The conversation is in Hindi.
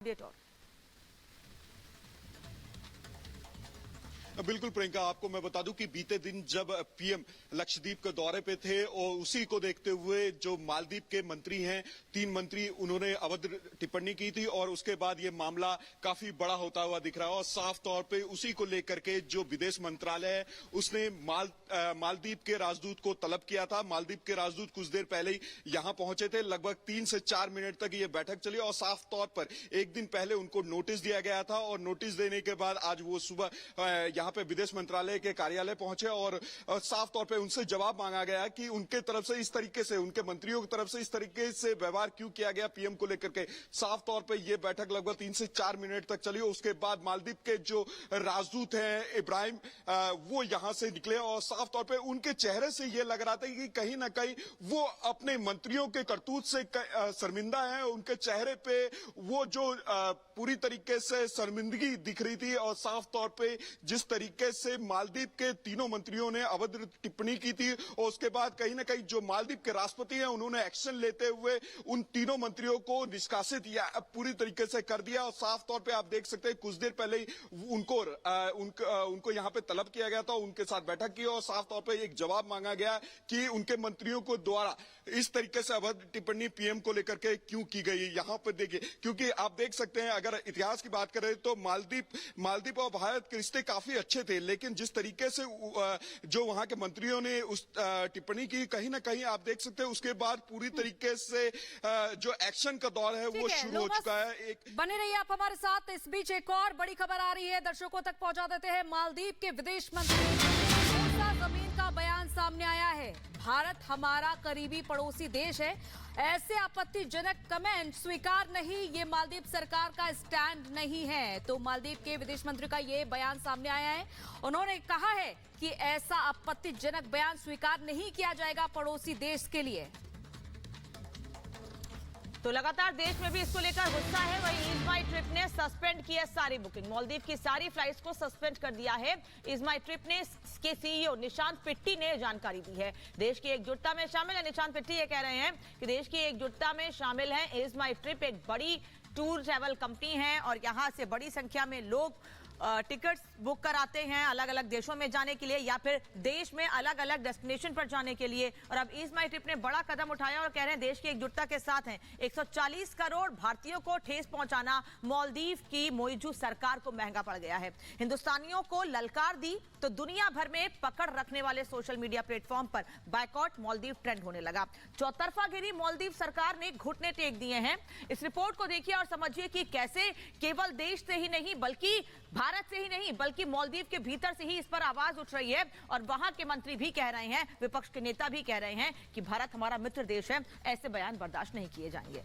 अपडेट और बिल्कुल प्रियंका, आपको मैं बता दूं कि बीते दिन जब पीएम लक्षद्वीप के दौरे पे थे और उसी को देखते हुए जो मालदीव के मंत्री हैं, 3 मंत्री, उन्होंने अभद्र टिप्पणी की थी और उसके बाद ये मामला काफी बड़ा होता हुआ दिख रहा है। और साफ तौर पे उसी को लेकर के जो विदेश मंत्रालय है उसने मालदीव के राजदूत को तलब किया था। मालदीव के राजदूत कुछ देर पहले ही यहां पहुंचे थे। लगभग 3 से 4 मिनट तक ये बैठक चली और साफ तौर पर एक दिन पहले उनको नोटिस दिया गया था और नोटिस देने के बाद आज वो सुबह यहाँ पे विदेश मंत्रालय के कार्यालय पहुंचे और साफ तौर पे उनसे जवाब मांगा गया कि उनके तरफ से इस तरीके से, उनके मंत्रियों की तरफ से इस तरीके से व्यवहार क्यों किया गया पीएम को लेकर के। साफ तौर पे ये बैठक लगभग 3 से 4 मिनट तक चली। उसके बाद मालदीव के जो राजदूत हैं इब्राहिम, वो यहां से निकले और साफ तौर पे उनके चेहरे से ये लग रहा था कि कहीं ना कहीं वो अपने मंत्रियों के करतूत से शर्मिंदा है। उनके चेहरे पे वो जो पूरी तरीके से शर्मिंदगी दिख रही थी और साफ तौर पे जिस तरीके से मालदीव के तीनों मंत्रियों ने अभद्र टिप्पणी की थी और उसके बाद कहीं ना कहीं जो मालदीव के राष्ट्रपति हैं उन्होंने एक्शन लेते हुए उन तीनों मंत्रियों को निष्कासित या पूरी तरीके से कर दिया। और साफ तौर पे आप देख सकते हैं कुछ देर पहले ही उनको यहां पे तलब किया गया था, उनके साथ बैठक की और साफ तौर पे एक जवाब मांगा गया कि उनके मंत्रियों को द्वारा इस तरीके से अभद्र टिप्पणी पीएम को लेकर के क्यों की गई। यहां पर देखिए, क्योंकि आप देख सकते हैं अगर इतिहास की बात करें तो मालदीव और भारत के रिश्ते काफी अच्छे थे, लेकिन जिस तरीके से जो वहां के मंत्रियों ने उस टिप्पणी की, कहीं ना कहीं आप देख सकते हैं उसके बाद पूरी तरीके से जो एक्शन का दौर है वो शुरू हो चुका है। बने रहिए आप हमारे साथ। इस बीच एक और बड़ी खबर आ रही है, दर्शकों तक पहुंचा देते हैं। मालदीव के विदेश मंत्री जमीन का बयान सामने आया है। भारत हमारा करीबी पड़ोसी देश है, ऐसे आपत्तिजनक कमेंट स्वीकार नहीं, ये मालदीव सरकार का स्टैंड नहीं है। तो मालदीव के विदेश मंत्री का ये बयान सामने आया है। उन्होंने कहा है कि ऐसा आपत्तिजनक बयान स्वीकार नहीं किया जाएगा पड़ोसी देश के लिए। तो लगातार देश में भी इसको लेकर गुस्सा है। वही इज माई ट्रिप ने सस्पेंड की है सारी बुकिंग, मालदीव की सारी फ्लाइट्स को सस्पेंड कर दिया है। इज माई ट्रिप ने के सीईओ निशांत पिट्टी ने जानकारी दी है। देश की एकजुटता में शामिल है। निशांत पिट्टी ये कह रहे हैं कि देश की एकजुटता में शामिल है। इज माई ट्रिप एक बड़ी टूर ट्रैवल कंपनी है और यहां से बड़ी संख्या में लोग टिकट्स बुक कराते हैं अलग अलग देशों में जाने के लिए या फिर देश में अलग अलग डेस्टिनेशन पर जाने के लिए। और अब इज माई ट्रिप ने बड़ा कदम उठाया और कह रहे हैं देश की एकजुटता के साथ हैं। 140 करोड़ भारतीयों को ठेस पहुंचाना मालदीव की मोइजू सरकार को महंगा पड़ गया है। हिंदुस्तानियों को ललकार दी तो दुनिया भर में पकड़ रखने वाले सोशल मीडिया प्लेटफॉर्म पर बायकॉट मालदीव ट्रेंड होने लगा। चौतरफा गिरी मालदीव सरकार ने घुटने टेक दिए हैं। इस रिपोर्ट को देखिए और समझिए कि कैसे केवल देश से ही नहीं बल्कि भारत से ही नहीं बल्कि मालदीव के भीतर से ही इस पर आवाज उठ रही है। और वहां के मंत्री भी कह रहे हैं, विपक्ष के नेता भी कह रहे हैं कि भारत हमारा मित्र देश है, ऐसे बयान बर्दाश्त नहीं किए जाएंगे।